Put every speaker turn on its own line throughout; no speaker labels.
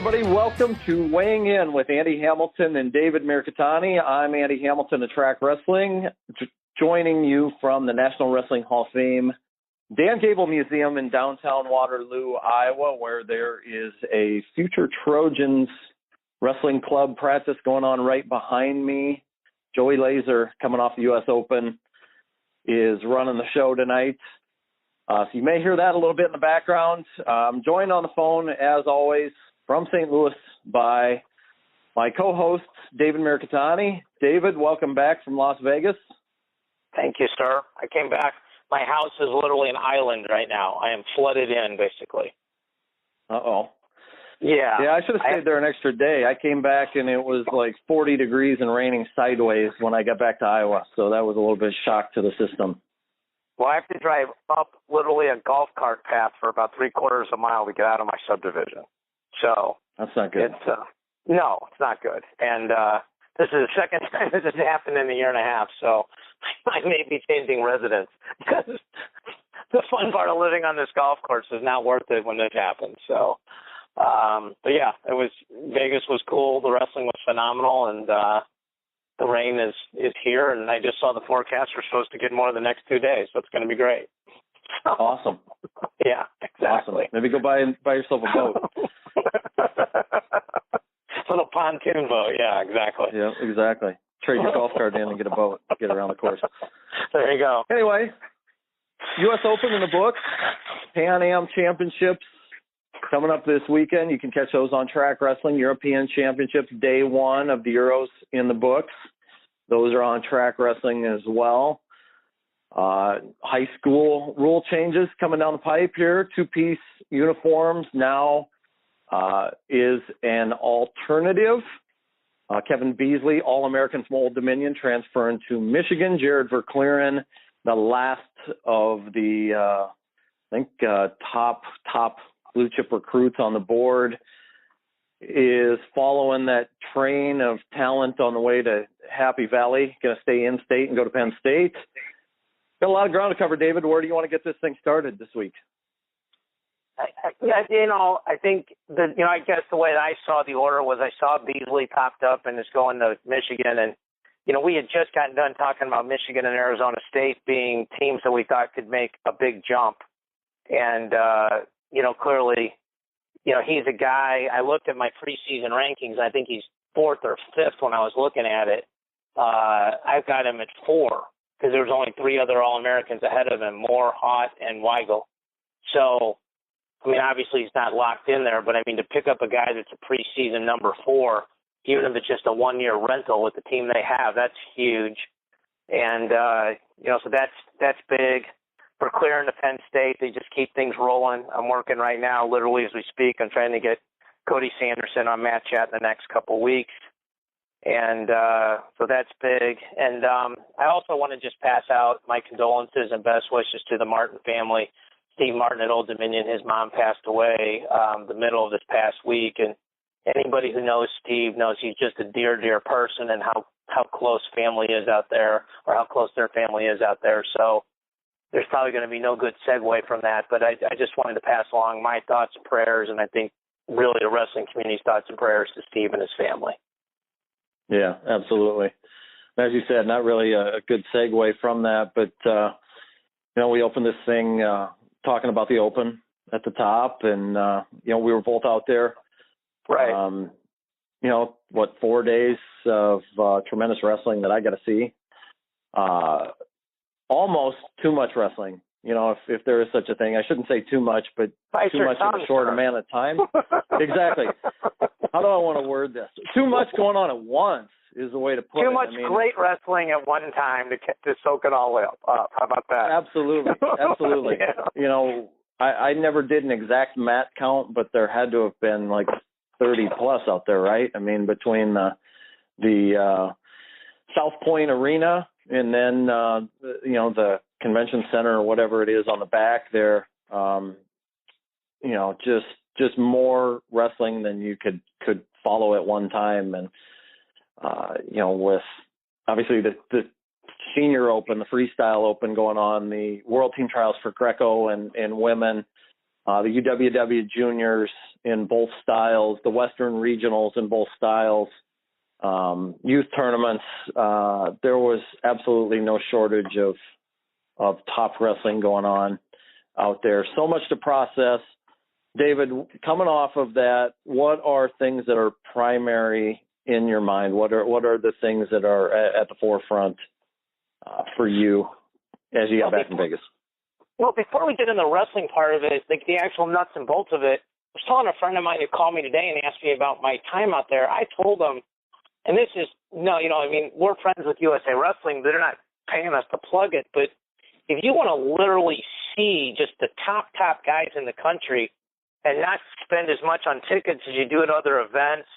everybody. Welcome to Weighing In with Andy Hamilton and David Mirikitani. I'm Andy Hamilton of Track Wrestling, joining you from the National Wrestling Hall of Fame Dan Gable Museum in downtown Waterloo, Iowa, where there is a future Trojans wrestling club practice going on right behind me. Joey Laser, coming off the U.S. Open, is running the show tonight. So you may hear that a little bit in the background. I'm joined on the phone, as always, from St. Louis by my co-host, David Mirikitani. David, welcome back from Las Vegas.
Thank you, sir. I came back. My house is literally an island right now. I am flooded in, basically.
Uh-oh.
Yeah.
Yeah, I should have stayed there an extra day. I came back, and it was like 40 degrees and raining sideways when I got back to Iowa, so that was a little bit of shock to the system.
Well, I have to drive up literally a golf cart path for about 3/4 of a mile to get out of my subdivision. So
that's not good.
No, it's not good. And this is the second time this has happened in a year and a half, so I may be changing residence because the fun part of living on this golf course is not worth it when this happens. So, but yeah, Vegas was cool. The wrestling was phenomenal, and the rain is here, and I just saw the forecast. We're supposed to get more the next 2 days, so it's going to be great.
Awesome.
Yeah, exactly.
Awesome. Maybe go buy yourself a boat.
Little pontoon boat. Yeah, exactly.
Yeah, exactly. Trade your golf cart in and get a boat. Get around the course.
There you go.
Anyway, U.S. Open in the books. Pan Am Championships coming up this weekend. You can catch those on Track Wrestling. European Championships, day one of the Euros in the books. Those are on Track Wrestling as well. High school rule changes coming down the pipe here. Two-piece uniforms now is an alternative. Kevin Beasley, All-American from Old Dominion, transferring to Michigan. Jared Verclaren, the last of the, top blue chip recruits on the board, is following that train of talent on the way to Happy Valley. Going to stay in state and go to Penn State. Got a lot of ground to cover, David. Where do you want to get this thing started this week?
I think I guess the way that I saw the order was I saw Beasley popped up and is going to Michigan, and we had just gotten done talking about Michigan and Arizona State being teams that we thought could make a big jump, and clearly, he's a guy. I looked at my preseason rankings. I think he's 4th or 5th when I was looking at it. I've got him at 4 because there was only 3 other All-Americans ahead of him: Moore, Haught, and Weigel. So, obviously he's not locked in there, but to pick up a guy that's a preseason number 4, even if it's just a 1-year rental with the team they have, that's huge. And, so that's big. For clearing to Penn State, they just keep things rolling. I'm working right now, literally as we speak. I'm trying to get Cody Sanderson on Matt Chat in the next couple weeks. And so that's big. And I also want to just pass out my condolences and best wishes to the Martin family. Steve Martin at Old Dominion, his mom passed away the middle of this past week. And anybody who knows Steve knows he's just a dear, dear person, and how close family is out there, or how close their family is out there. So there's probably going to be no good segue from that. But I just wanted to pass along my thoughts and prayers, and I think really the wrestling community's thoughts and prayers to Steve and his family.
Yeah, absolutely. As you said, not really a good segue from that, but, we opened this thing talking about the Open at the top, and, we were both out there.
Right.
4 days of tremendous wrestling that I got to see. Almost too much wrestling, if there is such a thing. I shouldn't say too much, but too much in a short amount of time. Exactly. How do I want to word this? Too much going on at once is the way to put it.
Too much great wrestling at one time to soak it all up. How about that?
Absolutely. Absolutely.
Yeah.
I never did an exact mat count, but there had to have been like 30 plus out there, right? Between the South Point Arena and then, the convention center or whatever it is on the back there, just more wrestling than you could follow at one time. And, with obviously the senior open, the freestyle open going on, the world team trials for Greco and women, the UWW juniors in both styles, the Western regionals in both styles, youth tournaments. There was absolutely no shortage of top wrestling going on out there. So much to process. David, coming off of that, what are things that are primary in your mind? What are the things that are at the forefront for you as you got back in Vegas?
Well, before we get into the wrestling part of it, like the actual nuts and bolts of it, I was telling a friend of mine who called me today and asked me about my time out there. I told him, and this is, no, I mean, we're friends with USA Wrestling. They're not paying us to plug it. But if you want to literally see just the top guys in the country and not spend as much on tickets as you do at other events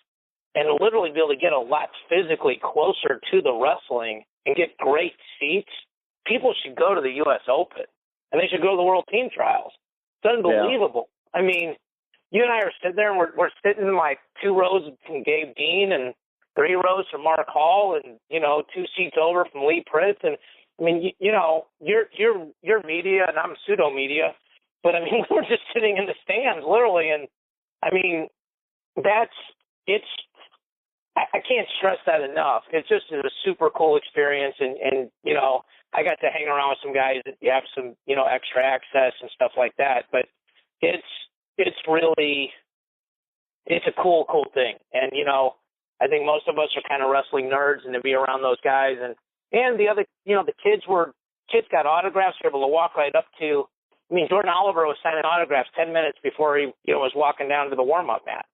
and literally be able to get a lot physically closer to the wrestling and get great seats, people should go to the U.S. Open. And they should go to the World Team Trials. It's unbelievable. Yeah. I mean, you and I are sitting there, and we're sitting in like 2 rows from Gabe Dean and 3 rows from Mark Hall, and 2 seats over from Lee Pritz. And I mean, you're media, and I'm pseudo media, but I mean, we're just sitting in the stands, literally. And I mean, I can't stress that enough. It's just a super cool experience, and I got to hang around with some guys that have some, extra access and stuff like that. But it's really, it's a cool thing. And, I think most of us are kind of wrestling nerds, and to be around those guys and the other, the kids got autographs, were able to walk right up to, I mean, Jordan Oliver was signing autographs 10 minutes before he, was walking down to the warm-up mat.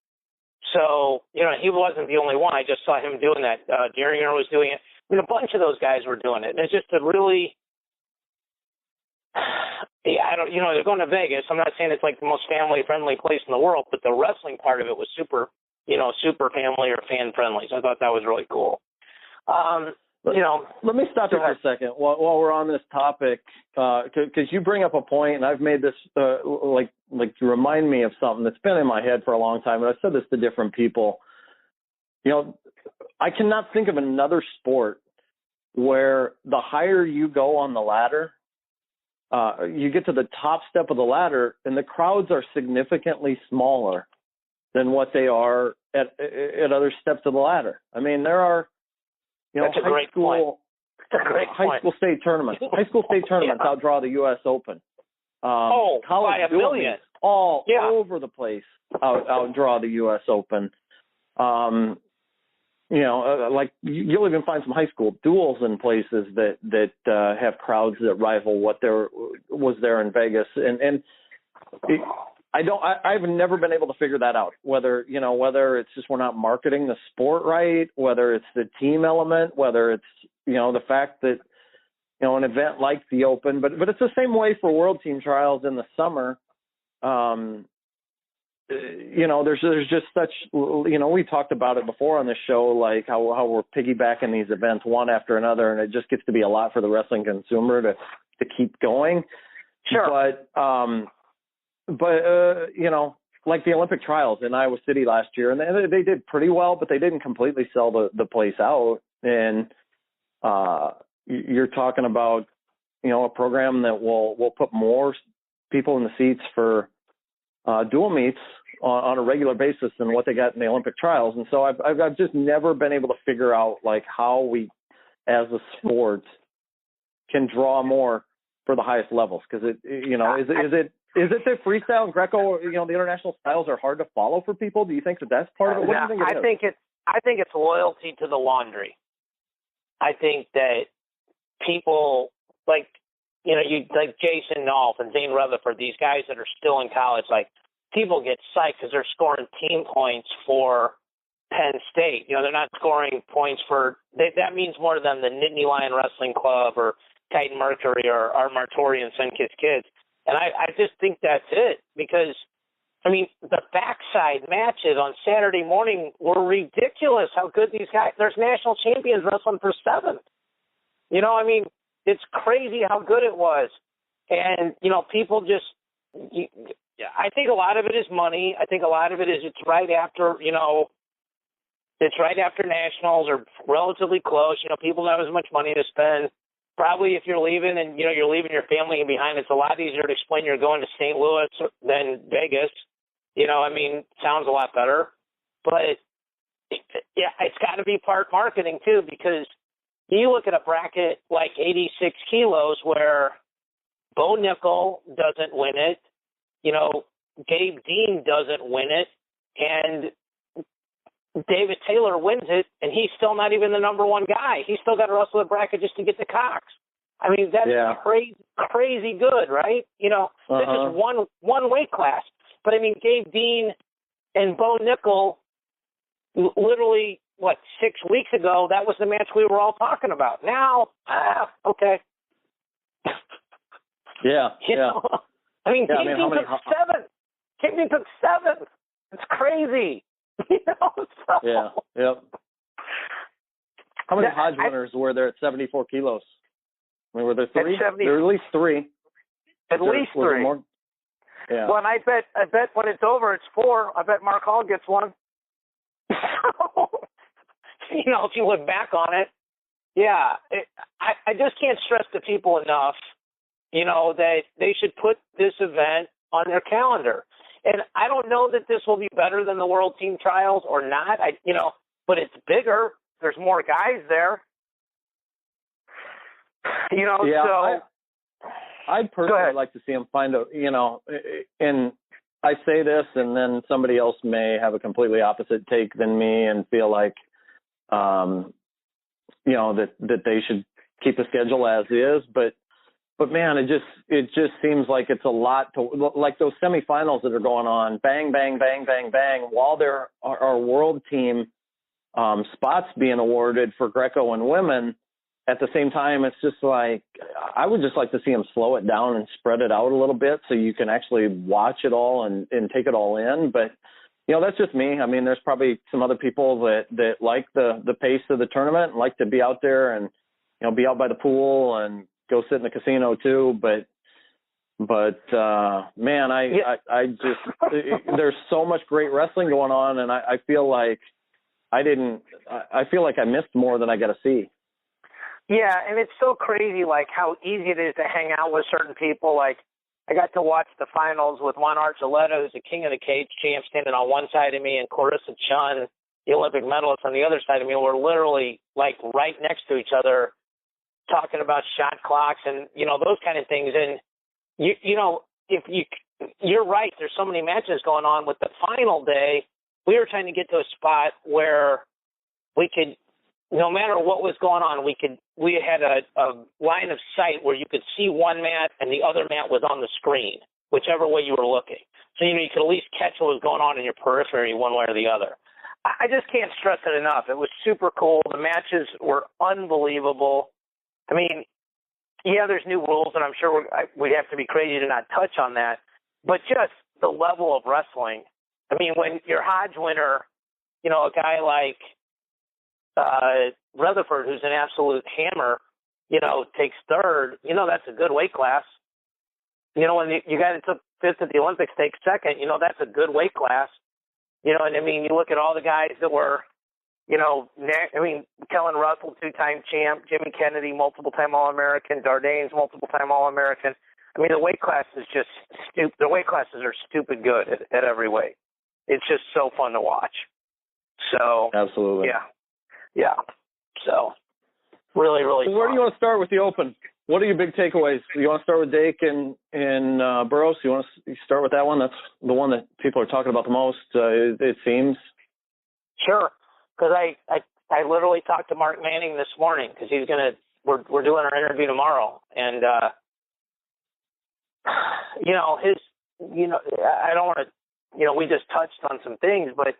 So, he wasn't the only one. I just saw him doing that. Daringer was doing it. I mean, a bunch of those guys were doing it. And it's just a really, they're going to Vegas. I'm not saying it's like the most family-friendly place in the world, but the wrestling part of it was super family or fan-friendly. So I thought that was really cool.
Let me stop you for a second while we're on this topic, because you bring up a point, and I've made this like to remind me of something that's been in my head for a long time, and I've said this to different people. I cannot think of another sport where the higher you go on the ladder, you get to the top step of the ladder, and the crowds are significantly smaller than what they are at other steps of the ladder. I mean, there are,
that's a great point. That's a great
high school state tournaments. High school state tournaments outdraw the U.S. Open.
By a million.
All over the place outdraw the U.S. Open. Like you'll even find some high school duels in places that have crowds that rival what there was there in Vegas. I've never been able to figure that out, whether it's just we're not marketing the sport right, whether it's the team element, whether it's, the fact that, an event like the Open, but it's the same way for World Team Trials in the summer. There's just such, we talked about it before on the show, like how we're piggybacking these events one after another, and it just gets to be a lot for the wrestling consumer to keep going.
Sure.
But like the Olympic trials in Iowa City last year, and they did pretty well, but they didn't completely sell the place out. And you're talking about, a program that will put more people in the seats for dual meets on a regular basis than what they got in the Olympic trials. And so I've just never been able to figure out like how we as a sport can draw more for the highest levels. Cause is it the freestyle and Greco, the international styles are hard to follow for people? Do you think that's part of it? What do you think it is?
I think it's loyalty to the laundry. I think that people like Jason Nolf and Zane Rutherford, these guys that are still in college, like people get psyched because they're scoring team points for Penn State. They're not scoring points for that means more to them than Nittany Lion Wrestling Club or Titan Mercury or our Martorian Sunkist Kids. And I just think that's it because, I mean, the backside matches on Saturday morning were ridiculous how good these guys, there's national champions wrestling for 7. I mean, it's crazy how good it was. And, people just, I think a lot of it is money. I think a lot of it is it's right after, it's right after nationals or relatively close. People don't have as much money to spend. probably if you're leaving and, you're leaving your family behind, it's a lot easier to explain you're going to St. Louis than Vegas. Sounds a lot better. But, it's got to be part marketing, too, because you look at a bracket like 86 kilos where Bo Nickel doesn't win it, Gabe Dean doesn't win it, and David Taylor wins it, and he's still not even the number one guy. He's still got to wrestle the bracket just to get to Cox. That's crazy good, right? This is one weight class. But, Gabe Dean and Bo Nickel, literally, 6 weeks ago, that was the match we were all talking about. Now, okay.
Yeah,
Gabe Dean took 7. Gabe Dean took 7. It's crazy. So.
Yeah, yep. How many Hodge winners were there at 74 kilos? Were there 3? There were at least 3.
At least 3.
More? Yeah.
Well, and I bet when it's over, it's 4. I bet Mark Hall gets one. If you look back on it, I just can't stress to people enough, that they should put this event on their calendar. And I don't know that this will be better than the World Team Trials or not. But it's bigger. There's more guys there. So
I'd personally like to see him find a, and I say this, and then somebody else may have a completely opposite take than me and feel like, that they should keep the schedule as is, but man, it just seems like it's a lot to, like those semifinals that are going on, bang, bang, bang, bang, bang, while there are world team spots being awarded for Greco and women. At the same time, it's just like, I would just like to see them slow it down and spread it out a little bit so you can actually watch it all and take it all in. But, that's just me. There's probably some other people that like the pace of the tournament and like to be out there and, be out by the pool and go sit in the casino too. But man, I just, there's so much great wrestling going on. And I feel like I feel like I missed more than I got to see.
Yeah, and it's so crazy, how easy it is to hang out with certain people. I got to watch the finals with Juan Archuleta, who's the King of the Cage champ, standing on one side of me, and Clarissa Chun, the Olympic medalist, on the other side of me. We're literally, right next to each other, talking about shot clocks and, those kind of things. And, you're right, there's so many matches going on. With the final day, we were trying to get to a spot where we could, no matter what was going on, we had a line of sight where you could see one mat and the other mat was on the screen, whichever way you were looking. So, you could at least catch what was going on in your periphery one way or the other. I just can't stress it enough. It was super cool. The matches were unbelievable. There's new rules, and I'm sure we'd have to be crazy to not touch on that. But just the level of wrestling. When your Hodge winner, a guy like Rutherford, who's an absolute hammer, takes third, that's a good weight class. When you guy that took 5th at the Olympics takes 2nd, that's a good weight class. You look at all the guys that were, Kellen Russell, 2-time champ, Jimmy Kennedy, multiple-time All-American, Dardanes, multiple-time All-American. The weight class is just stupid. The weight classes are stupid good at every weight. It's just so fun to watch. So
absolutely.
Yeah. So really, really fun.
Where do you want to start with the Open? What are your big takeaways? You want to start with Dake and Burroughs? You want to start with that one? That's the one that people are talking about the most, it seems.
Sure. Because I literally talked to Mark Manning this morning because we're doing our interview tomorrow. And, I don't want to, we just touched on some things, but,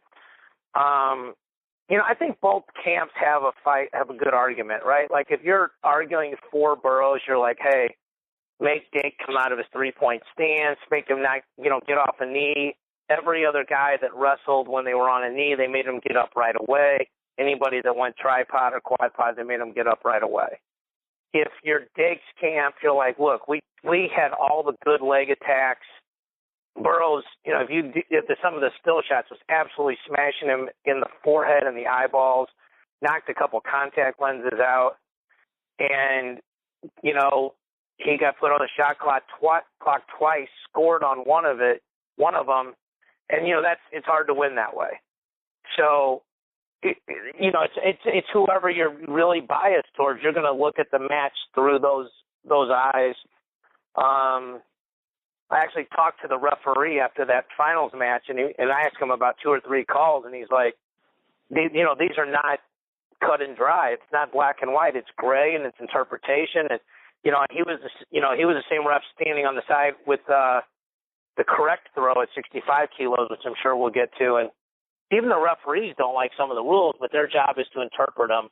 I think both camps have a good argument, right? If you're arguing for Burroughs, you're like, hey, make Dake come out of his 3-point stance, make him not, get off a knee. Every other guy that wrestled when they were on a knee, they made him get up right away. Anybody that went tripod or quad pod, they made him get up right away. If you're Dake's camp, you're like, look, we had all the good leg attacks. Burroughs, if some of the still shots was absolutely smashing him in the forehead and the eyeballs, knocked a couple contact lenses out. And, he got put on the shot clock twice, scored on one of them, and it's hard to win that way. So, it's whoever you're really biased towards. You're going to look at the match through those eyes. I actually talked to the referee after that finals match, and I asked him about 2 or 3 calls, and he's like, these are not cut and dry. It's not black and white. It's gray, and it's interpretation. And he was the same ref standing on the side with the correct throw at 65 kilos, which I'm sure we'll get to. And even the referees don't like some of the rules, but their job is to interpret them.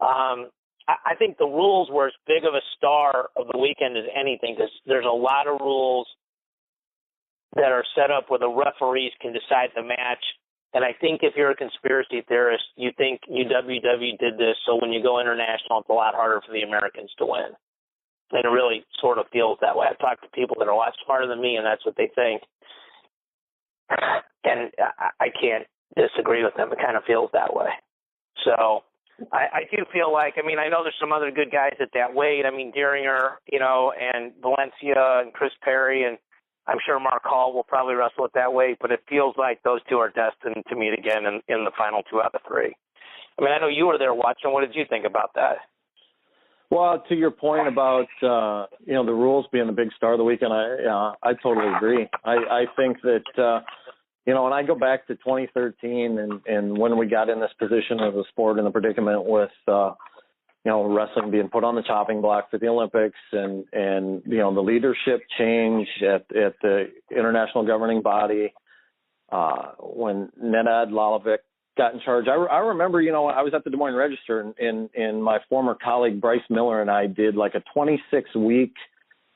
I think the rules were as big of a star of the weekend as anything, because there's a lot of rules that are set up where the referees can decide the match. And I think if you're a conspiracy theorist, you think UWW did this so when you go international, it's a lot harder for the Americans to win. And it really sort of feels that way. I've talked to people that are a lot smarter than me, and that's what they think. And I can't disagree with them. It kind of feels that way. So I do feel like, I know there's some other good guys at that weight. Dieringer, and Valencia and Chris Perry, and I'm sure Mark Hall will probably wrestle at that weight, but it feels like those two are destined to meet again in the final 2 out of 3. I know you were there watching. What did you think about that?
Well, to your point about, the rules being the big star of the weekend, I totally agree. I think that, and I go back to 2013 and when we got in this position as a sport in the predicament with, wrestling being put on the chopping block for the Olympics and the leadership change at the international governing body, when Nenad Lalovic got in charge. I remember, I was at the Des Moines Register and my former colleague Bryce Miller and I did like a 26-week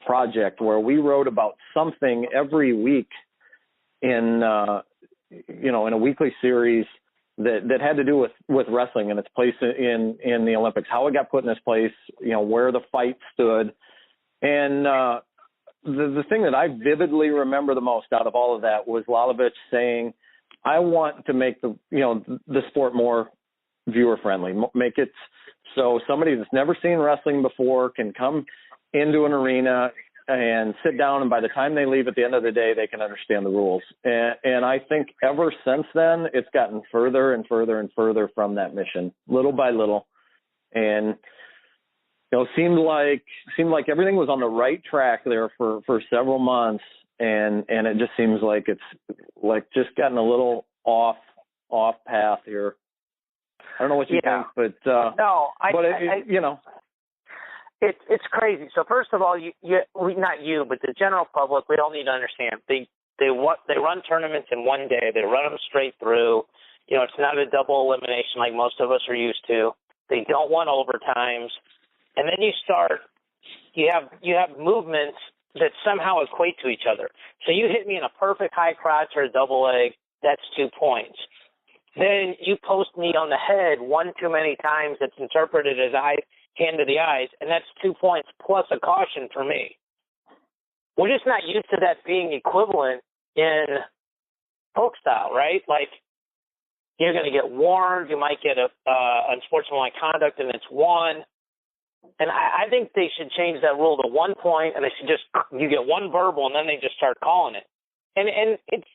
project where we wrote about something every week in a weekly series that had to do with wrestling and its place in the Olympics, how it got put in this place, where the fight stood. And the thing that I vividly remember the most out of all of that was Lalovic saying, I want to make the sport more viewer friendly, make it so somebody that's never seen wrestling before can come into an arena and sit down, and by the time they leave at the end of the day, they can understand the rules. And I think ever since then, it's gotten further and further and further from that mission, little by little. And seemed like everything was on the right track there for several months, and it just seems like it's like just gotten a little off path here. I don't know what you think, but
no,
but
it's crazy. So first of all, not you, but the general public, we all need to understand. They run tournaments in one day. They run them straight through. It's not a double elimination like most of us are used to. They don't want overtimes. And then you have movements that somehow equate to each other. So you hit me in a perfect high crotch or a double leg, that's 2 points. Then you post me on the head one too many times, that's interpreted as hand to the eyes, and that's 2 points plus a caution for me. We're just not used to that being equivalent in folk style, right? Like, you're going to get warned, you might get unsportsmanlike conduct, and it's 1. And I think they should change that rule to 1 point, and they should you get 1 verbal, and then they just start calling it. And it's,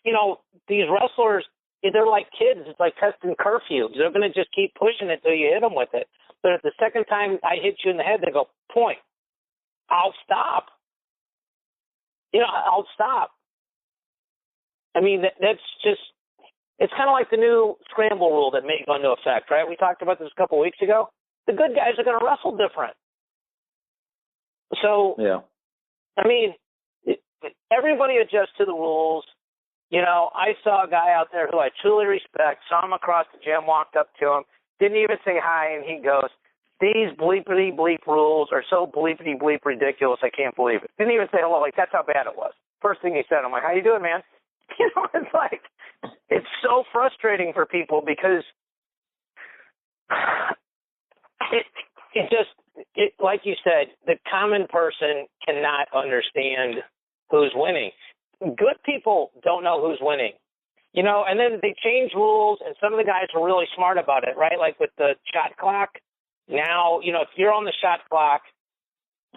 these wrestlers, they're like kids. It's like testing curfew. They're going to just keep pushing it till you hit them with it. But if the second time I hit you in the head, they go, point. I'll stop. I'll stop. That's just, it's kind of like the new scramble rule that may go into effect, right? We talked about this a couple of weeks ago. The good guys are going to wrestle different. So,
yeah.
Everybody adjusts to the rules. I saw a guy out there who I truly respect, saw him across the gym, walked up to him, didn't even say hi, and he goes, these bleepity bleep rules are so bleepity bleep ridiculous, I can't believe it. Didn't even say hello, like that's how bad it was. First thing he said, I'm like, how you doing, man? It's like, it's so frustrating for people because it like you said, the common person cannot understand who's winning. Good people don't know who's winning. And then they change rules, and some of the guys are really smart about it, right? Like with the shot clock. Now, if you're on the shot clock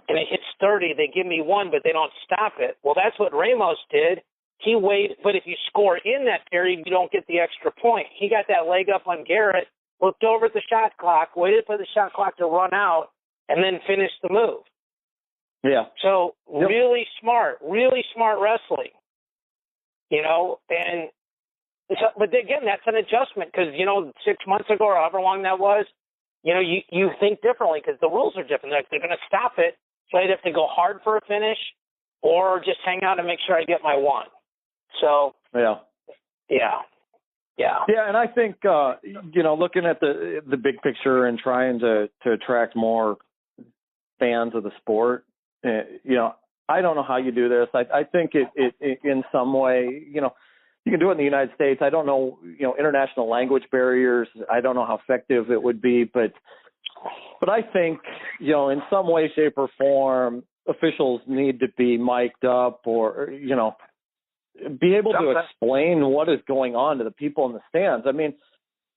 and it hits 30, they give me 1, but they don't stop it. Well, that's what Ramos did. He waited, but if you score in that period, you don't get the extra point. He got that leg up on Garrett, looked over at the shot clock, waited for the shot clock to run out, and then finished the move.
Yeah.
So really smart wrestling, and so, but again, that's an adjustment because, 6 months ago or however long that was, you think differently because the rules are different. They're going to stop it, so I'd have to go hard for a finish or just hang out and make sure I get my 1. So, yeah.
And I think, looking at the big picture and trying to attract more fans of the sport, I don't know how you do this. I think it in some way, you can do it in the United States. I don't know, international language barriers. I don't know how effective it would be, but I think, in some way, shape, or form, officials need to be mic'd up or, be able to explain what is going on to the people in the stands. I mean,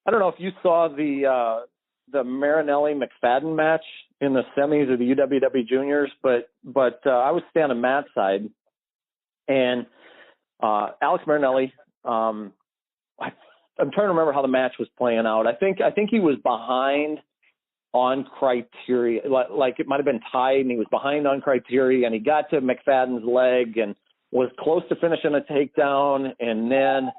I don't know if you saw the Marinelli-McFadden match in the semis of the UWW juniors, but I was standing Matt's side, and Alex Marinelli, I'm trying to remember how the match was playing out. I think he was behind on criteria, like it might have been tied, and he was behind on criteria, and he got to McFadden's leg and was close to finishing a takedown, and then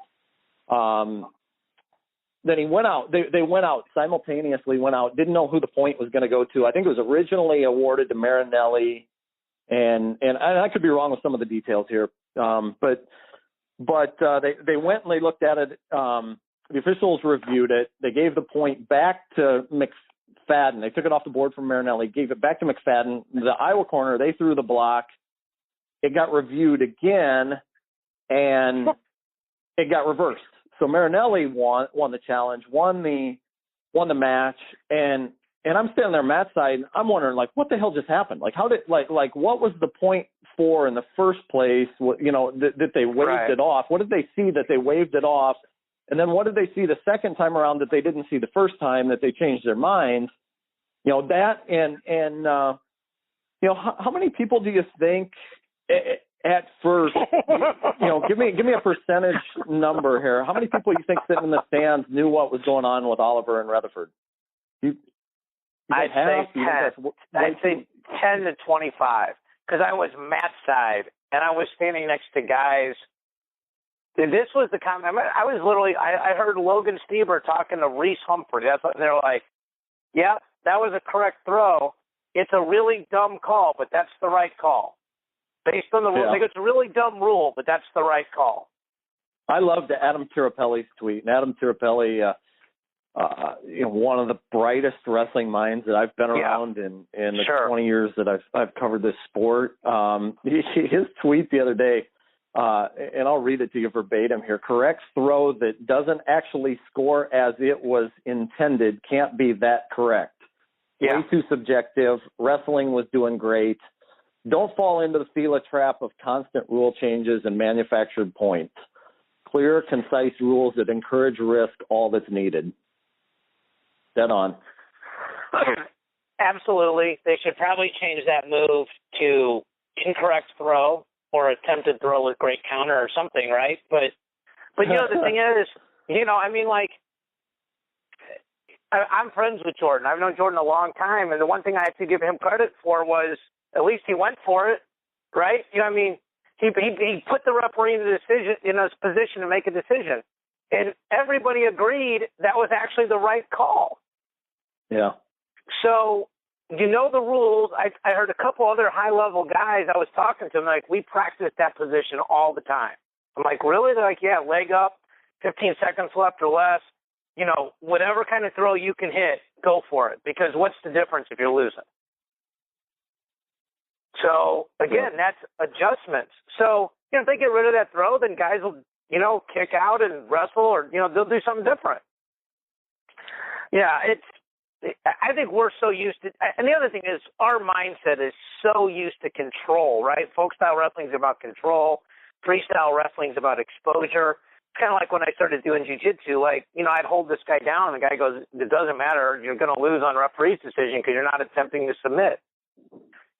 he went out. They went out simultaneously. Went out. Didn't know who the point was going to go to. I think it was originally awarded to Marinelli, and I could be wrong with some of the details here. But they went and they looked at it. The officials reviewed it. They gave the point back to McFadden. They took it off the board from Marinelli, gave it back to McFadden. The Iowa corner, they threw the block. It got reviewed again, and it got reversed. So Marinelli won the challenge, won the match, and I'm standing there Matt's side, and I'm wondering, like, what the hell just happened? Like, how did like what was the point for in the first place? That they waved it off. What did they see that they waved it off? And then what did they see the second time around that they didn't see the first time that they changed their minds? That and how many people do you think at first, give me a percentage number here. How many people you think sitting in the stands knew what was going on with Oliver and Rutherford?
I'd say 10 to 25 because I was Matt's side and I was standing next to guys. This was the comment. I was literally. I heard Logan Stieber talking to Reese Humphrey. That's what they're like. Yeah, that was a correct throw. It's a really dumb call, but that's the right call. Based on the rule, I think it's a really dumb rule, but that's the right call.
I loved Adam Tirapelli's tweet. And Adam Tirapelli, one of the brightest wrestling minds that I've been around in the 20 years that I've covered this sport. His tweet the other day, and I'll read it to you verbatim here. Correct throw that doesn't actually score as it was intended can't be that correct. Way too subjective. Wrestling was doing great. Don't fall into the Fila trap of constant rule changes and manufactured points. Clear, concise rules that encourage risk, all that's needed. Dead on.
Absolutely. They should probably change that move to incorrect throw or attempted throw with great counter or something, right? But the thing is, I'm friends with Jordan. I've known Jordan a long time, and the one thing I have to give him credit for was at least he went for it, right? He put the referee in his position to make a decision, and everybody agreed that was actually the right call.
Yeah.
So the rules. I heard a couple other high-level guys. I was talking to them like, we practice that position all the time. I'm like, really? They're like, yeah, leg up, 15 seconds left or less. Whatever kind of throw you can hit, go for it. Because what's the difference if you're losing? So, again, that's adjustments. So, if they get rid of that throw, then guys will, kick out and wrestle or, they'll do something different. Yeah, I think we're so used to, and the other thing is our mindset is so used to control, right? Folk style wrestling is about control. Freestyle wrestling is about exposure. It's kind of like when I started doing jiu-jitsu, I'd hold this guy down and the guy goes, it doesn't matter. You're going to lose on referee's decision because you're not attempting to submit.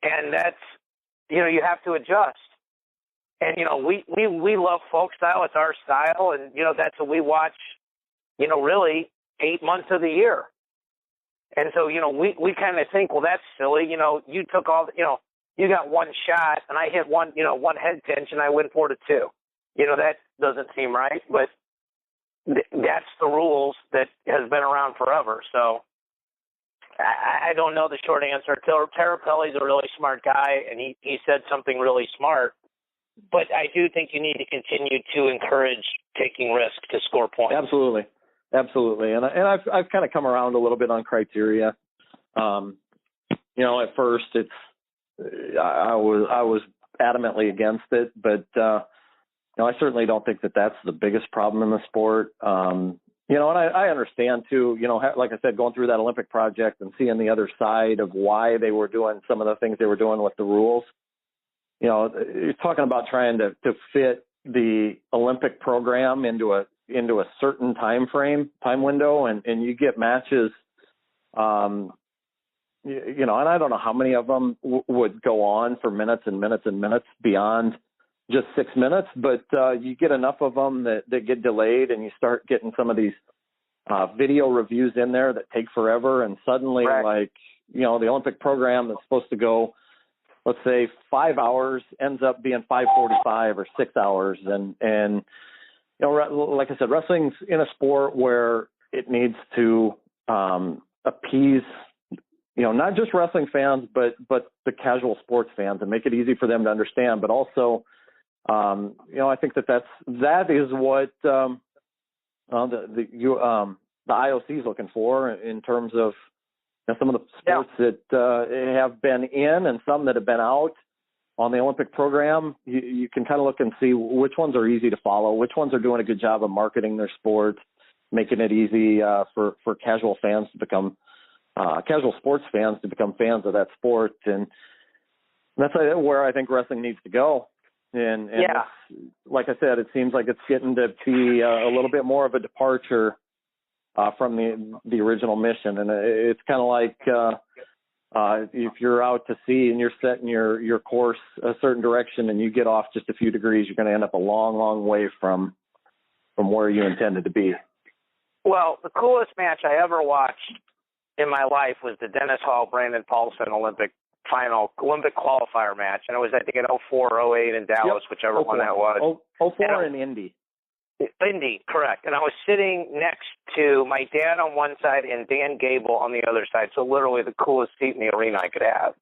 And that's, you have to adjust. And, we love folk style. It's our style. And, that's what we watch, really 8 months of the year. And so, we kind of think, well, that's silly. You took all, you got one shot and I hit one head pinch and I win 4-2. That doesn't seem right, but that's the rules that has been around forever. So I don't know the short answer. Terrapelli's a really smart guy, and he said something really smart. But I do think you need to continue to encourage taking risks to score points.
Absolutely. And I've kind of come around a little bit on criteria. At first I was adamantly against it, but I certainly don't think that that's the biggest problem in the sport. And I understand too, like I said, going through that Olympic project and seeing the other side of why they were doing some of the things they were doing with the rules. You're talking about trying to fit the Olympic program into a certain time window, and you get matches, and I don't know how many of them would go on for minutes and minutes and minutes beyond just 6 minutes, but you get enough of them that get delayed, and you start getting some of these video reviews in there that take forever, and suddenly, right. The Olympic program that's supposed to go, let's say, 5 hours ends up being 5:45 or 6 hours, and like I said, wrestling's in a sport where it needs to appease, not just wrestling fans, but the casual sports fans, and make it easy for them to understand, but also. I think that is what the IOC is looking for in terms of some of the sports that have been in and some that have been out on the Olympic program. You can kind of look and see which ones are easy to follow, which ones are doing a good job of marketing their sport, making it easy for casual fans to become casual sports fans to become fans of that sport, and that's where I think wrestling needs to go. And like I said, it seems like it's getting to be a little bit more of a departure from the original mission. And it's kind of like if you're out to sea and you're setting your course a certain direction and you get off just a few degrees, you're going to end up a long, long way from where you intended to be.
Well, the coolest match I ever watched in my life was the Dennis Hall, Brandon Paulson Olympic qualifier match, and it was, I think, in 04 or 08 in Dallas, whichever one that was.
04 in Indy.
Indy, correct. And I was sitting next to my dad on one side and Dan Gable on the other side, so literally the coolest seat in the arena I could have.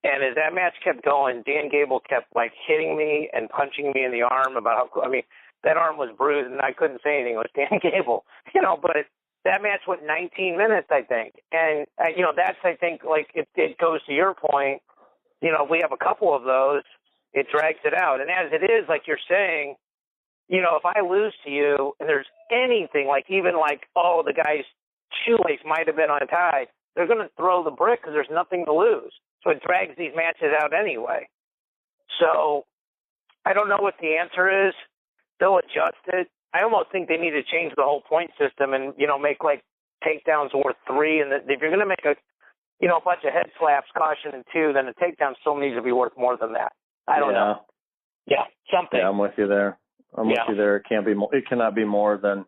And as that match kept going, Dan Gable kept hitting me and punching me in the arm about how cool. I mean, that arm was bruised and I couldn't say anything. It was Dan Gable, but that match went 19 minutes, I think. And, that's, I think, it goes to your point, we have a couple of those, it drags it out. And as it is, like you're saying, if I lose to you and there's anything, the guy's shoelace might have been untied, they're going to throw the brick because there's nothing to lose. So it drags these matches out anyway. So I don't know what the answer is. They'll adjust it. I almost think they need to change the whole point system and, make takedowns worth 3. And if you're going to make a bunch of head slaps, caution, and 2, then a takedown still needs to be worth more than that. I don't know. Yeah, something.
Yeah, I'm with you there. With you there. It can't be more. It cannot be more than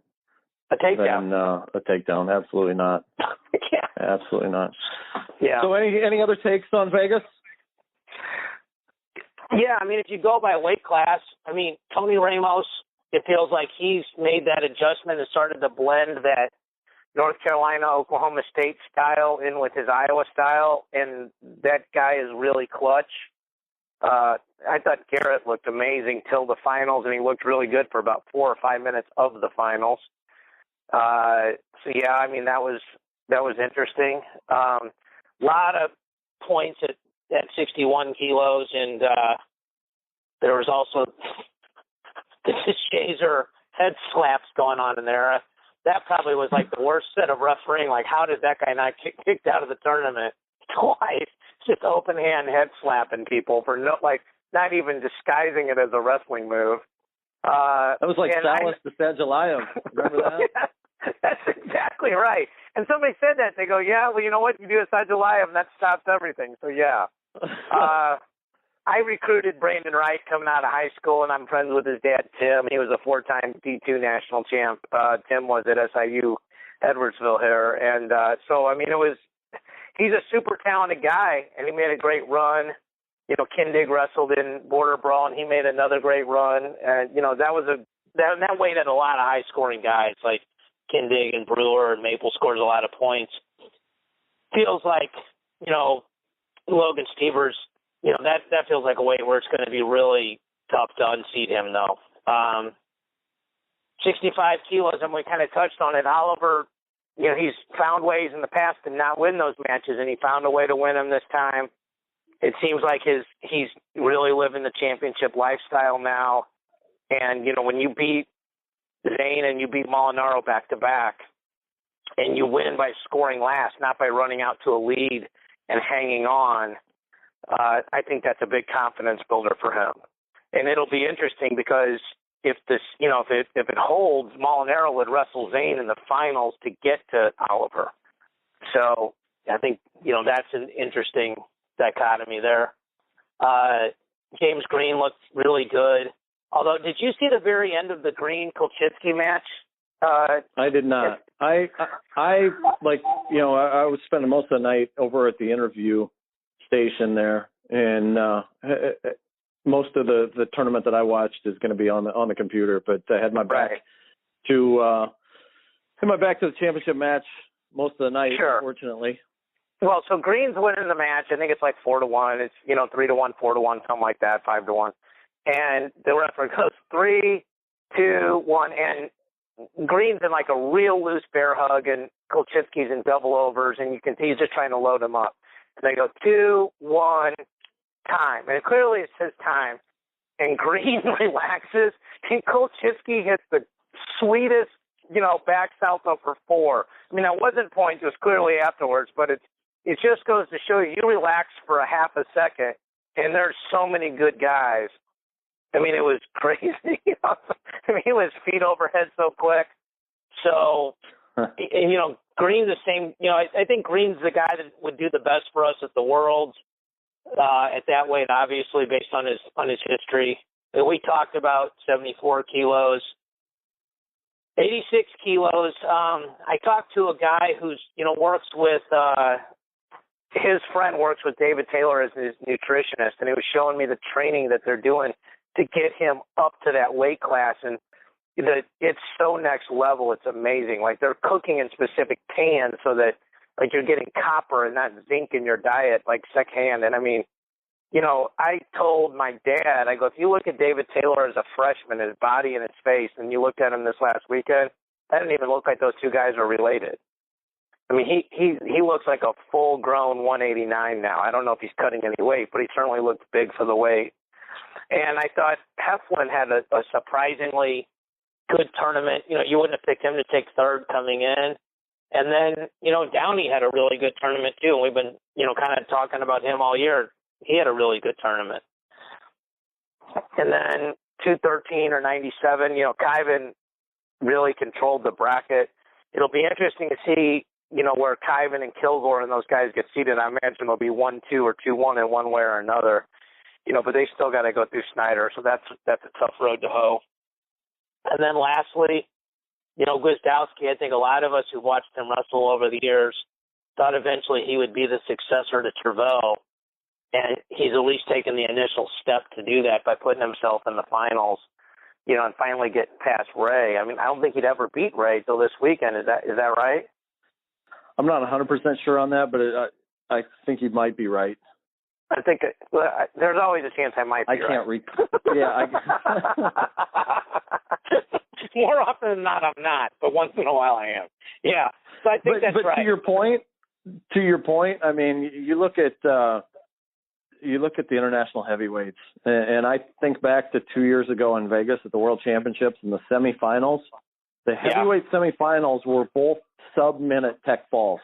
a takedown.
A takedown. Absolutely not.
Yeah.
Absolutely not.
Yeah.
So any other takes on Vegas?
Yeah, I mean, if you go by weight class, Tony Ramos, it feels like he's made that adjustment and started to blend that North Carolina, Oklahoma State style in with his Iowa style, and that guy is really clutch. I thought Garrett looked amazing till the finals, and he looked really good for about 4 or 5 minutes of the finals. That was interesting. Lot of points at 61 kilos, and there was also the Shazer head slaps going on in there. That probably was the worst set of refereeing. How did that guy not get kicked out of the tournament twice? Just open hand head slapping people for not even disguising it as a wrestling move.
That was like Salas to Sajalayev. Remember that?
Yeah, that's exactly right. And somebody said that. They go, yeah, well, you know what? You do a Sajalayev, and that stops everything. So, yeah. I recruited Brandon Wright coming out of high school, and I'm friends with his dad, Tim. He was a 4-time D2 national champ. Tim was at SIU Edwardsville here. And so, I mean, he's a super talented guy, and he made a great run. You know, Kindig wrestled in Border Brawl, and he made another great run. And, you know, that weighted a lot of high-scoring guys like Kindig and Brewer, and Maple scores a lot of points. Feels like, you know, Logan Stevers, you know, that feels like a weight where it's going to be really tough to unseat him, though. 65 kilos, and we kind of touched on it. Oliver, you know, he's found ways in the past to not win those matches, and he found a way to win them this time. It seems like he's really living the championship lifestyle now. And, you know, when you beat Zane and you beat Molinaro back-to-back, and you win by scoring last, not by running out to a lead and hanging on, I think that's a big confidence builder for him. And it'll be interesting because if this, you know, if it holds, Molinaro would wrestle Zane in the finals to get to Oliver. So I think, you know, that's an interesting dichotomy there. James Green looked really good. Although, did you see the very end of the Green-Kolchitsky match?
I did not. I like, you know, I was spending most of the night over at the interview station there, and most of the tournament that I watched is going to be on the computer. But I had my back to the championship match most of the night, unfortunately.
Well, so Green's winning the match. I think it's like 4-1. It's, you know, 3-1, 4-1, something like that, 5-1. And the referee goes 3, 2, 1, and Green's in like a real loose bear hug, and Kolchitsky's in double overs, and you can see he's just trying to load him up. And they go 2, 1, time, and clearly it's his time. And Green relaxes, and Kolchitsky hits the sweetest, you know, back salto for 4. I mean, that wasn't points; it was clearly afterwards, but it just goes to show you relax for a half a second, and there's so many good guys. I mean, it was crazy. You know? I mean, he was feet overhead so quick. So, you know, Green's the same. You know, I think Green's the guy that would do the best for us at the Worlds at that weight, obviously, based on his history. And we talked about 74 kilos, 86 kilos. I talked to a guy who's, you know, works with his friend works with David Taylor as his nutritionist, and he was showing me the training that they're doing to get him up to that weight class. And it's so next level. It's amazing. Like, they're cooking in specific pans so that, like, you're getting copper and not zinc in your diet, like secondhand. And I mean, you know, I told my dad, I go, if you look at David Taylor as a freshman, his body and his face, and you looked at him this last weekend, that didn't even look like those two guys are related. I mean, he looks like a full-grown 189 now. I don't know if he's cutting any weight, but he certainly looks big for the weight. And I thought Heflin had a surprisingly good tournament. You know, you wouldn't have picked him to take third coming in. And then, you know, Downey had a really good tournament too. And we've been, you know, kind of talking about him all year. He had a really good tournament. And then 213 or 97, you know, Kyvan really controlled the bracket. It'll be interesting to see, you know, where Kyvan and Kilgore and those guys get seated. I imagine it'll be 1-2 or 2-1 in one way or another. You know, but they still got to go through Snyder, so that's a tough road to hoe. And then lastly, you know, Gwizdowski, I think a lot of us who watched him wrestle over the years thought eventually he would be the successor to Tervel, and he's at least taken the initial step to do that by putting himself in the finals, you know, and finally get past Ray. I mean, I don't think he'd ever beat Ray till this weekend. Is that right?
I'm not 100% sure on that, but I think you might be right.
I think there's always a chance I might be
right. I can't read. Yeah.
More often than not, I'm not, but once in a while I am. Yeah. So I think that's right. But
to your point, I mean, you look at the international heavyweights, and I think back to 2 years ago in Vegas at the World Championships in the semifinals. The heavyweight semifinals were both sub-minute tech falls.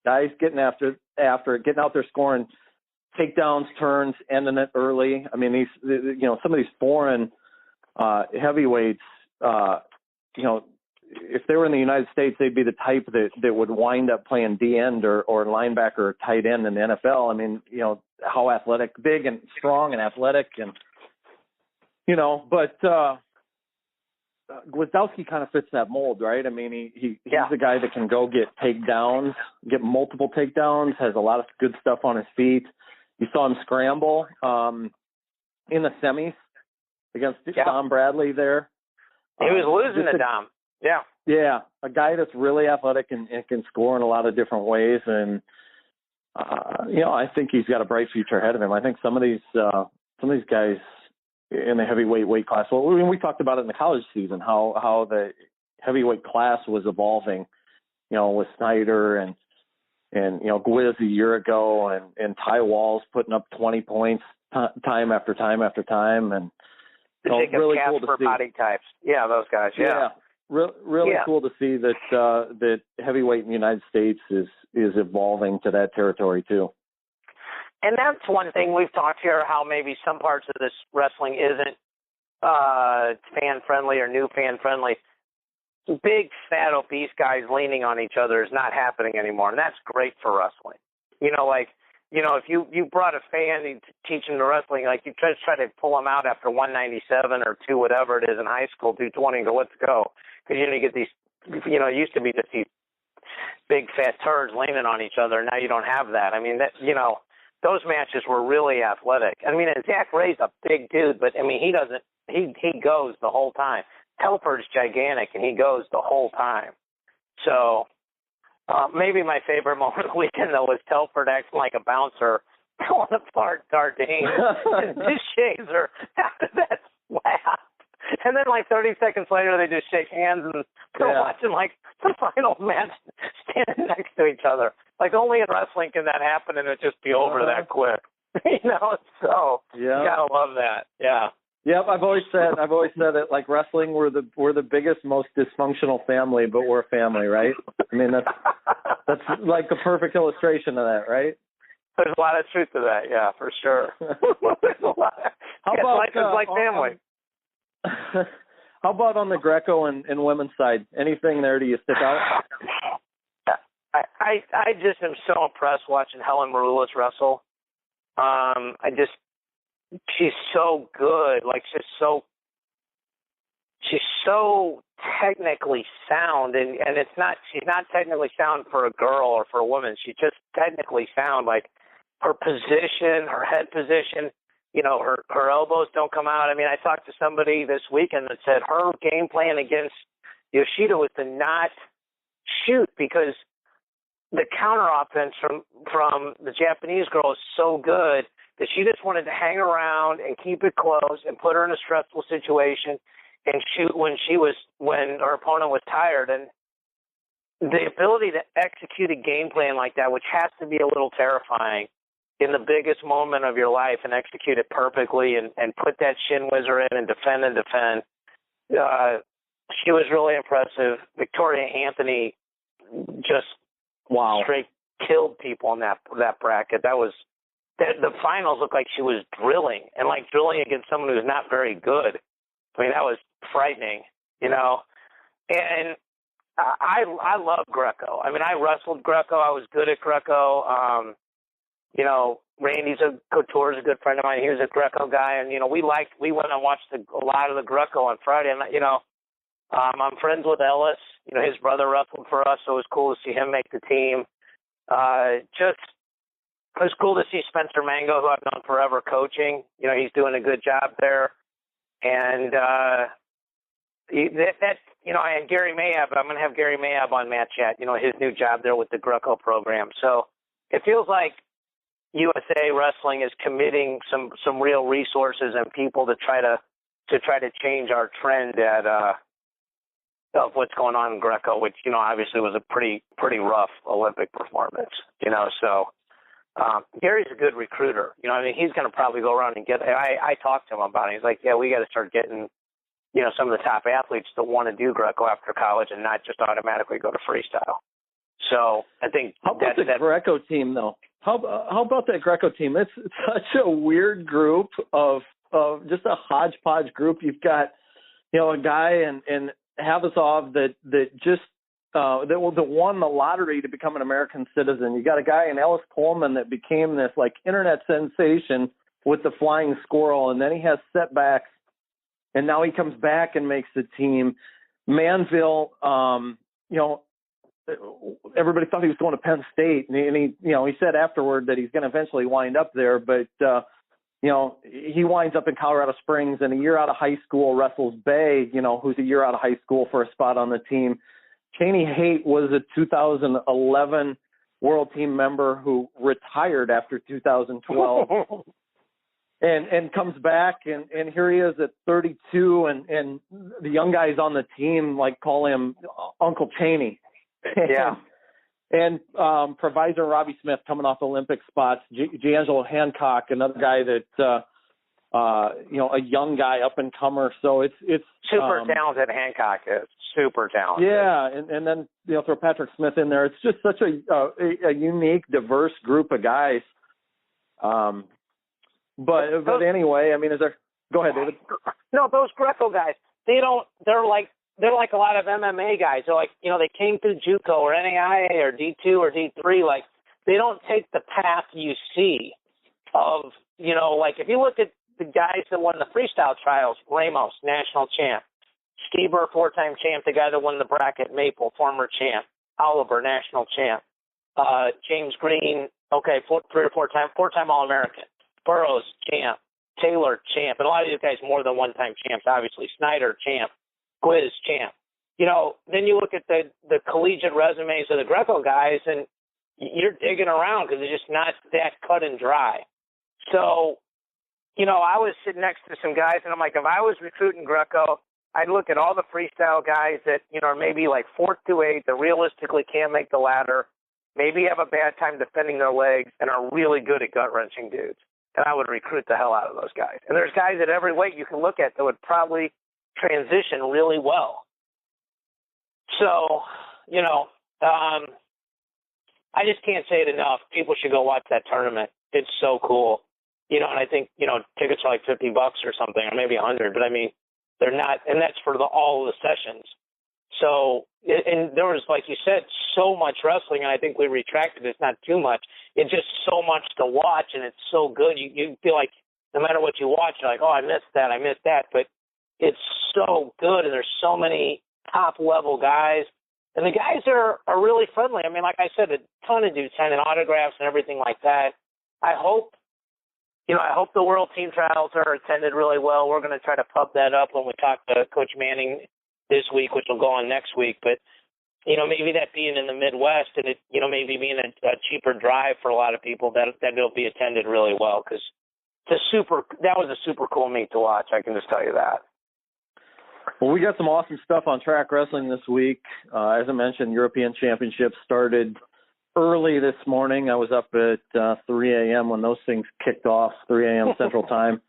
Guys getting after it, getting out there scoring takedowns, turns, ending it early. I mean, some of these foreign heavyweights, you know, if they were in the United States, they'd be the type that would wind up playing D end or linebacker or tight end in the NFL. I mean, how athletic, big and strong and athletic, and but Gwiazdowski kind of fits that mold, right? I mean, he's the guy that can go get takedowns, get multiple takedowns, has a lot of good stuff on his feet. You saw him scramble in the semis against Dom Bradley there.
He was losing to Dom. Yeah.
Yeah, a guy that's really athletic and can score in a lot of different ways. And, I think he's got a bright future ahead of him. I think some of these guys in the heavyweight weight class, well, we talked about it in the college season, how the heavyweight class was evolving, with Snyder and Gwiz a year ago and Ty Walls putting up 20 points time after time after time. And
really cool to see. Body types. Yeah, those guys. Yeah.
Really cool to see that heavyweight in the United States is evolving to that territory too.
And that's one thing we've talked here, how maybe some parts of this wrestling isn't fan friendly or new fan friendly. Big, fat, obese guys leaning on each other is not happening anymore, and that's great for wrestling. If you brought a fan and teach him the wrestling, like you try to pull him out after 197 or 2, whatever it is in high school, 220, and go, let's go. Because you get these, it used to be just these big fat turds leaning on each other. Now you don't have that. I mean, those matches were really athletic. I mean, and Zach Ray's a big dude, but I mean, he goes the whole time. Telford's gigantic, and he goes the whole time. So maybe my favorite moment of the weekend, though, was Telford acting like a bouncer, pulling apart Dardane and Shazer after that slap. And then, 30 seconds later, they just shake hands, and they're watching, the final match standing next to each other. Only in wrestling can that happen, and it just be over that quick. So you gotta love that. Yeah.
Yep, I've always said that wrestling we're the biggest, most dysfunctional family, but we're a family, right? I mean that's the perfect illustration of that, right?
There's a lot of truth to that, yeah, for sure. There's a lot.
How about
life is like family?
How about on the Greco and women's side? Anything there? Do you stick out?
I just am so impressed watching Helen Maroulis wrestle. She's so good. She's so technically sound, and she's not technically sound for a girl or for a woman. She's just technically sound. Her position, her head position, her elbows don't come out. I mean, I talked to somebody this weekend that said her game plan against Yoshida was to not shoot because the counter offense from the Japanese girl is so good that she just wanted to hang around and keep it close and put her in a stressful situation and shoot when her opponent was tired. And the ability to execute a game plan like that, which has to be a little terrifying in the biggest moment of your life, and execute it perfectly and put that shin whizzer in and defend. She was really impressive. Victoria Anthony just straight killed people in that bracket. That was the finals looked like she was drilling, and drilling against someone who's not very good. I mean, that was frightening, And I love Greco. I mean, I wrestled Greco. I was good at Greco. Randy Couture's a good friend of mine. He was a Greco guy, and we went and watched a lot of the Greco on Friday. And I'm friends with Ellis. His brother wrestled for us, so it was cool to see him make the team. It was cool to see Spencer Mango, who I've known forever, coaching. He's doing a good job there. And and Gary Mayab, I'm going to have Gary Mayab on Matt Chat, his new job there with the Greco program. So it feels like USA Wrestling is committing some real resources and people to try to change our trend of what's going on in Greco, which, obviously was a pretty rough Olympic performance, so Gary's a good recruiter. He's going to probably go around and get, I talked to him about it. He's like, yeah, we got to start getting, some of the top athletes to want to do Greco after college and not just automatically go to freestyle. So I think
how about the Greco team though? How about that Greco team? It's such a weird group of just a hodgepodge group. You've got, a guy and Havasov that just that won the lottery to become an American citizen. You got a guy in Ellis Coleman that became this like internet sensation with the flying squirrel, and then he has setbacks, and now he comes back and makes the team. Manville, everybody thought he was going to Penn State, and he said afterward that he's going to eventually wind up there, but he winds up in Colorado Springs, and a year out of high school wrestles Bay, who's a year out of high school for a spot on the team. Cheney Haight was a 2011 World Team member who retired after 2012 and comes back, and here he is at 32, and the young guys on the team call him Uncle Cheney.
Yeah.
And provisor Robbie Smith coming off Olympic spots, D'Angelo Hancock, another guy that a young guy, up and comer. So it's
super talented. Hancock is super talented.
Yeah, and then throw Patrick Smith in there. It's just such a unique, diverse group of guys. But anyway, I mean, go ahead, David.
No, those Greco guys, they're like a lot of MMA guys. They're like, they came through JUCO or NAIA or D2 or D3. Like, they don't take the path you see of, if you look at the guys that won the freestyle trials, Ramos, national champ. Stieber, 4-time champ. The guy that won the bracket, Maple, former champ. Oliver, national champ. James Green, 3 or 4-time All-American. Burroughs, champ. Taylor, champ. And a lot of these guys more than one-time champs, obviously. Snyder, champ. Quiz, champ. Then you look at the collegiate resumes of the Greco guys, and you're digging around because it's just not that cut and dry. So, I was sitting next to some guys, and I'm like, if I was recruiting Greco, I'd look at all the freestyle guys that, are maybe like 4th to 8th, that realistically can't make the ladder, maybe have a bad time defending their legs, and are really good at gut-wrenching dudes. And I would recruit the hell out of those guys. And there's guys at every weight you can look at that would probably transition really well. So, I just can't say it enough. People should go watch that tournament. It's so cool. And I think, tickets are like $50 or something, or maybe 100, but I mean, they're not, and that's for all the sessions. So, and there was, like you said, so much wrestling, and I think we retracted it's not too much. It's just so much to watch, and it's so good. You feel like no matter what you watch, you're like, oh, I missed that. But it's so good, and there's so many top-level guys. And the guys are really friendly. I mean, like I said, a ton of dudes signing autographs and everything like that. I hope the World Team Trials are attended really well. We're going to try to pub that up when we talk to Coach Manning this week, which will go on next week. But, maybe that being in the Midwest and it, maybe being a cheaper drive for a lot of people, that it'll be attended really well because that was a super cool meet to watch. I can just tell you that.
Well, we got some awesome stuff on track wrestling this week. As I mentioned, European Championships started early this morning. I was up at 3 a.m. when those things kicked off, 3 a.m. Central Time.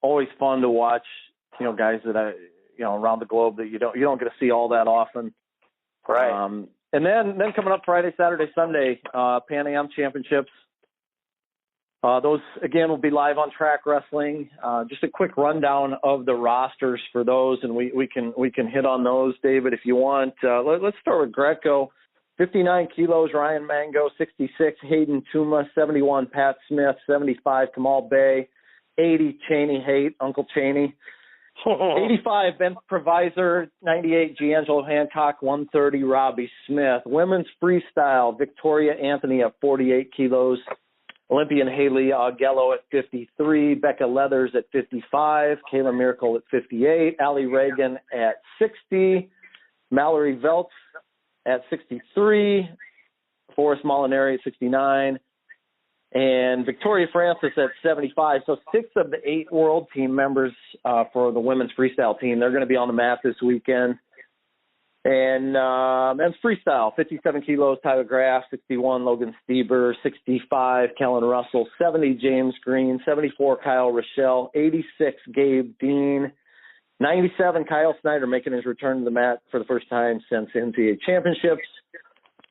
Always fun to watch, guys that around the globe that you don't get to see all that often.
Right.
And then coming up Friday, Saturday, Sunday, Pan Am Championships. Those, again, will be live on Track Wrestling. Just a quick rundown of the rosters for those, and we can hit on those, David, if you want. Let's start with Greco. 59 kilos, Ryan Mango. 66, Hayden Tuma. 71, Pat Smith. 75, Kamal Bay. 80, Cheney Haight, Uncle Cheney. 85, Ben Provisor. 98, D'Angelo Hancock. 130, Robbie Smith. Women's freestyle, Victoria Anthony at 48 kilos. Olympian Haley Augello at 53, Becca Leathers at 55, Kayla Miracle at 58, Allie Reagan at 60, Mallory Veltz at 63, Forrest Molinari at 69, and Victoria Francis at 75. So 6 of the 8 World Team members for the women's freestyle team, they're going to be on the mat this weekend. And men's freestyle, 57 kilos, Tyler Graff. 61, Logan Stieber. 65, Kellen Russell. 70, James Green. 74, Kyle Rochelle. 86, Gabe Dean. 97, Kyle Snyder making his return to the mat for the first time since NCAA Championships.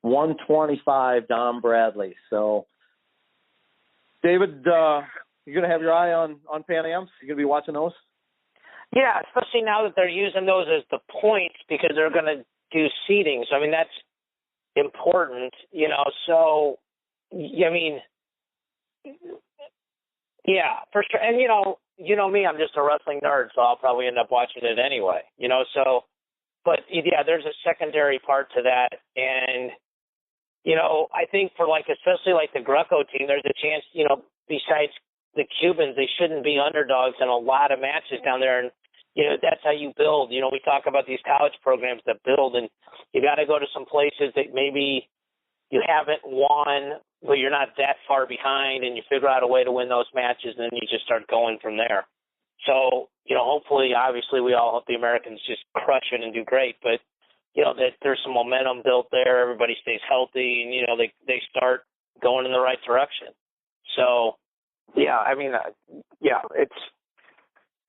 125, Don Bradley. So, David, you're going to have your eye on Pan Ams? You're going to be watching those?
Yeah, especially now that they're using those as the points because they're going to do seeding. So, I mean, that's important, So, I mean, yeah, for sure. And, me, I'm just a wrestling nerd, so I'll probably end up watching it anyway, So, but, yeah, there's a secondary part to that. And, I think for, especially the Greco team, there's a chance, besides the Cubans, they shouldn't be underdogs in a lot of matches down there. And, that's how you build. We talk about these college programs that build, and you got to go to some places that maybe you haven't won, but you're not that far behind, and you figure out a way to win those matches, and then you just start going from there. So, hopefully, obviously, we all hope the Americans just crush it and do great, but, that there's some momentum built there. Everybody stays healthy, and, they start going in the right direction. So, yeah, I mean,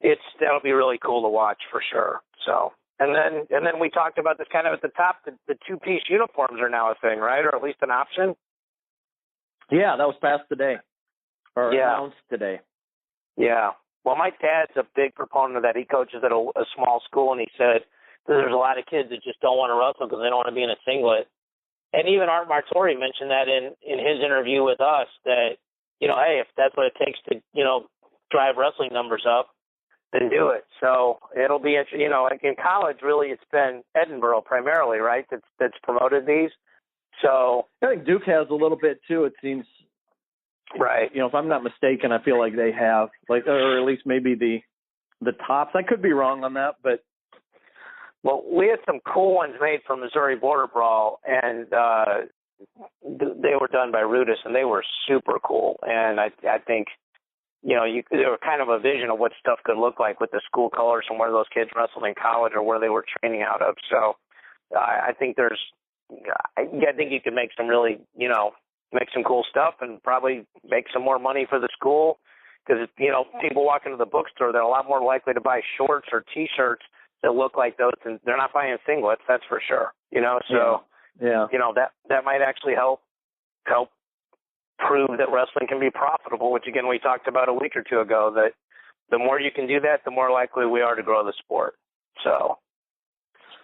it's that'll be really cool to watch for sure. So, and then we talked about this kind of at the top. The two-piece uniforms are now a thing, right? Or at least an option.
Yeah, that was passed today, or announced today.
Yeah. Well, my dad's a big proponent of that. He coaches at a small school, and he said that there's a lot of kids that just don't want to wrestle because they don't want to be in a singlet. And even Art Martori mentioned that in his interview with us that, hey, if that's what it takes to, drive wrestling numbers up, then do it. So it'll be, in college, really, it's been Edinburgh primarily, right? That's promoted these. So
I think Duke has a little bit too. It seems,
right?
If I'm not mistaken, I feel like they have, or at least maybe the tops. I could be wrong on that, but
well, we had some cool ones made from Missouri Border Brawl, and they were done by Rudis, and they were super cool. And I think. They were kind of a vision of what stuff could look like with the school colors and where those kids wrestled in college or where they were training out of. So I think I think you can make some really, make some cool stuff and probably make some more money for the school because, people walk into the bookstore, they're a lot more likely to buy shorts or T-shirts that look like those, and they're not buying singlets, that's for sure. So,
yeah.
That might actually help prove that wrestling can be profitable, which again we talked about a week or two ago, that the more you can do that, the more likely we are to grow the sport. So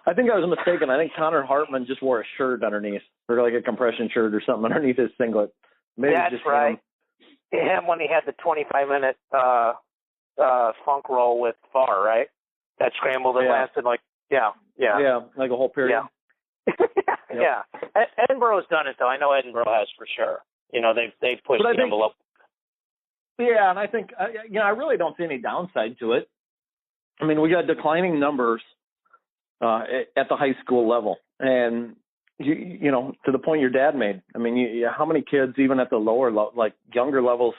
I think I was mistaken. I think Connor Hartman just wore a shirt underneath, or like a compression shirt or something underneath his singlet. Maybe
that's
just
right. Him when he had the 25-minute funk roll with Farr, right? That scramble that lasted like
like a whole period.
Yeah. Edinburgh's done it though. I know Edinburgh has for sure. They've pushed the envelope.
Yeah, and I think I really don't see any downside to it. I mean, we got declining numbers at the high school level, and to the point your dad made. I mean, how many kids, even at the lower, younger levels,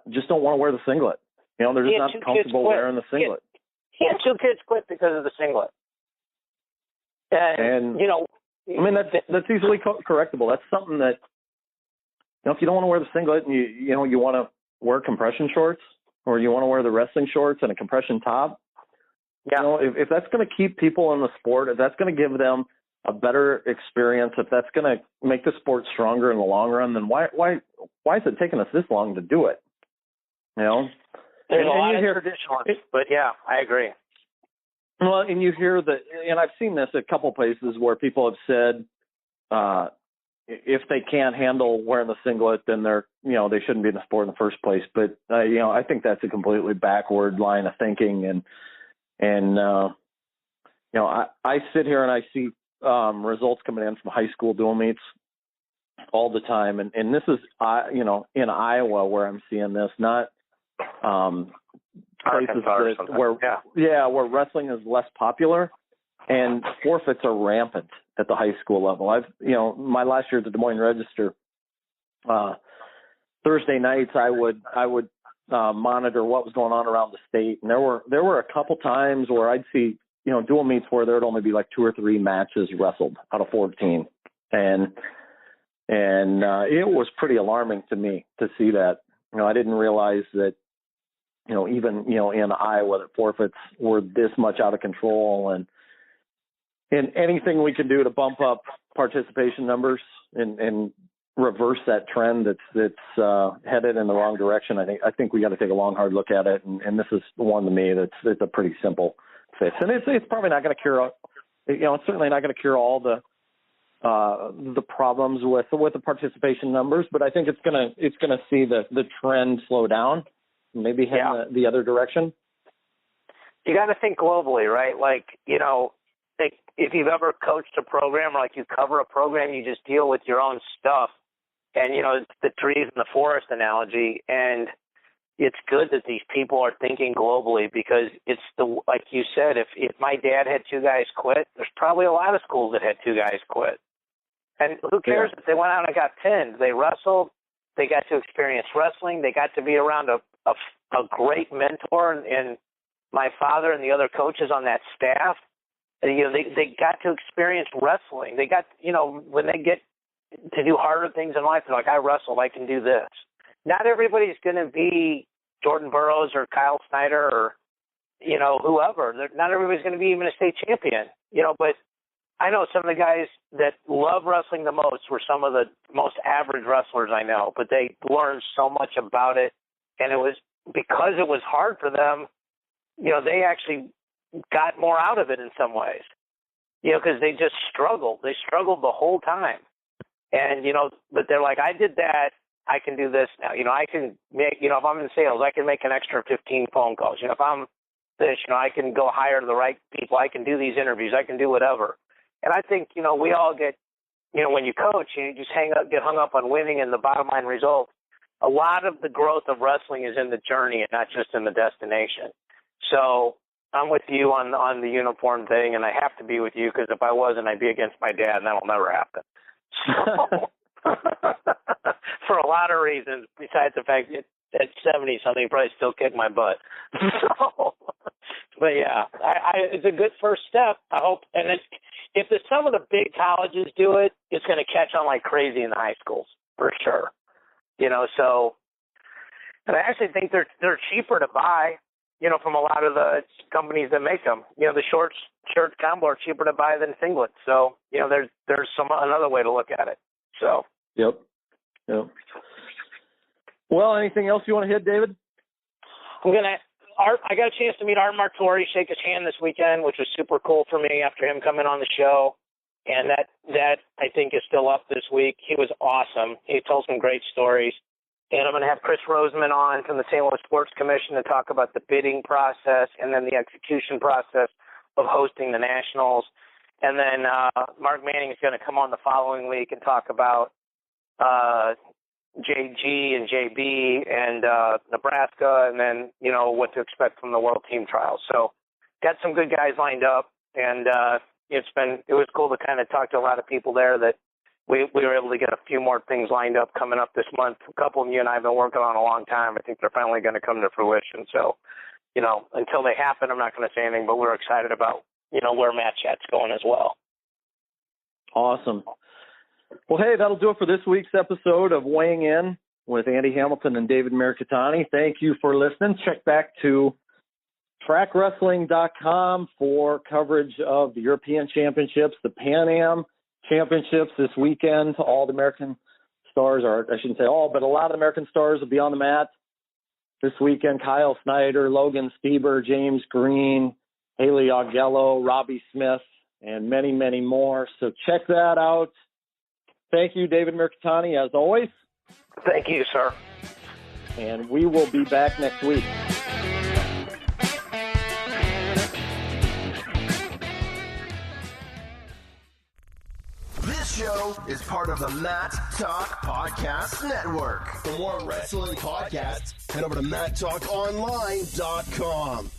just don't want to wear the singlet? They're just not comfortable wearing the singlet.
He had 2 kids quit because of the singlet. And
I mean, that's easily correctable. That's something that, if you don't want to wear the singlet and you want to wear compression shorts, or you want to wear the wrestling shorts and a compression top, if that's going to keep people in the sport, if that's going to give them a better experience, if that's going to make the sport stronger in the long run, then why is it taking us this long to do it?
There's a lot of traditionalists, but yeah, I agree.
Well, and you hear that, and I've seen this a couple places where people have said, if they can't handle wearing the singlet, then they shouldn't be in the sport in the first place. But I think that's a completely backward line of thinking. And I sit here and I see results coming in from high school dual meets all the time, and this is in Iowa where I'm seeing this, not places where wrestling is less popular and forfeits are rampant at the high school level. My last year at the Des Moines Register, Thursday nights I would monitor what was going on around the state, and there were a couple times where I'd see dual meets where there'd only be like 2 or 3 matches wrestled out of 14, and it was pretty alarming to me to see that. I didn't realize that even in Iowa that forfeits were this much out of control, and anything we can do to bump up participation numbers and reverse that trend that's headed in the wrong direction, I think we got to take a long, hard look at it. And this is one to me that's a pretty simple fix. And it's probably not going to cure, it's certainly not going to cure all the problems with the participation numbers, but I think it's gonna see the trend slow down, maybe head in the other direction.
You got to think globally, right? Like, if you've ever coached a program or like you cover a program, you just deal with your own stuff. And, it's the trees and the forest analogy. And it's good that these people are thinking globally, because it's like you said, if my dad had 2 guys quit, there's probably a lot of schools that had 2 guys quit. And who cares if they went out and got pinned? They wrestled. They got to experience wrestling. They got to be around a great mentor in my father and the other coaches on that staff. And, they got to experience wrestling. They got, when they get to do harder things in life, they're like, I wrestled, I can do this. Not everybody's going to be Jordan Burroughs or Kyle Snyder or, whoever. Not everybody's going to be even a state champion, but I know some of the guys that love wrestling the most were some of the most average wrestlers I know, but they learned so much about it. And it was because it was hard for them, they actually got more out of it in some ways, because they just struggled. They struggled the whole time. And, but they're like, I did that. I can do this now. I can make, if I'm in sales, I can make an extra 15 phone calls. If I'm this, I can go hire the right people. I can do these interviews. I can do whatever. And I think, we all get, when you coach, you just get hung up on winning and the bottom line result. A lot of the growth of wrestling is in the journey and not just in the destination. So I'm with you on the uniform thing, and I have to be with you, because if I wasn't, I'd be against my dad, and that'll never happen. So, for a lot of reasons, besides the fact that at 70-something, he'd probably still kick my butt. So, but yeah, it's a good first step. I hope, and if some of the big colleges do it, it's going to catch on like crazy in the high schools for sure. So, and I actually think they're cheaper to buy, from a lot of the companies that make them. The shirt combo are cheaper to buy than singlets. So, there's another way to look at it. So.
Yep. Well, anything else you want to hit, David?
I got a chance to meet Art Martori, shake his hand this weekend, which was super cool for me after him coming on the show. And that I think is still up this week. He was awesome. He told some great stories. And I'm going to have Chris Roseman on from the St. Louis Sports Commission to talk about the bidding process and then the execution process of hosting the Nationals. And then Mark Manning is going to come on the following week and talk about JG and JB and Nebraska, and then, what to expect from the World Team Trials. So got some good guys lined up, and it was cool to kind of talk to a lot of people there that we were able to get a few more things lined up coming up this month. A couple of you and I have been working on a long time. I think they're finally going to come to fruition. So, until they happen, I'm not going to say anything, but we're excited about, where Matt Chat's going as well.
Awesome. Well, hey, that'll do it for this week's episode of Weighing In with Andy Hamilton and David Mirikitani. Thank you for listening. Check back to trackwrestling.com for coverage of the European Championships, the Pan Am Championships this weekend. All the American stars, or I shouldn't say all, but a lot of the American stars will be on the mat this weekend. Kyle Snyder, Logan Stieber, James Green, Haley Augello, Robbie Smith, and many, many more. So check that out. Thank you, David Mirikitani, as always.
Thank you, sir.
And we will be back next week.
This show is part of the Matt Talk Podcast Network. For more wrestling podcasts, head over to MattTalkOnline.com.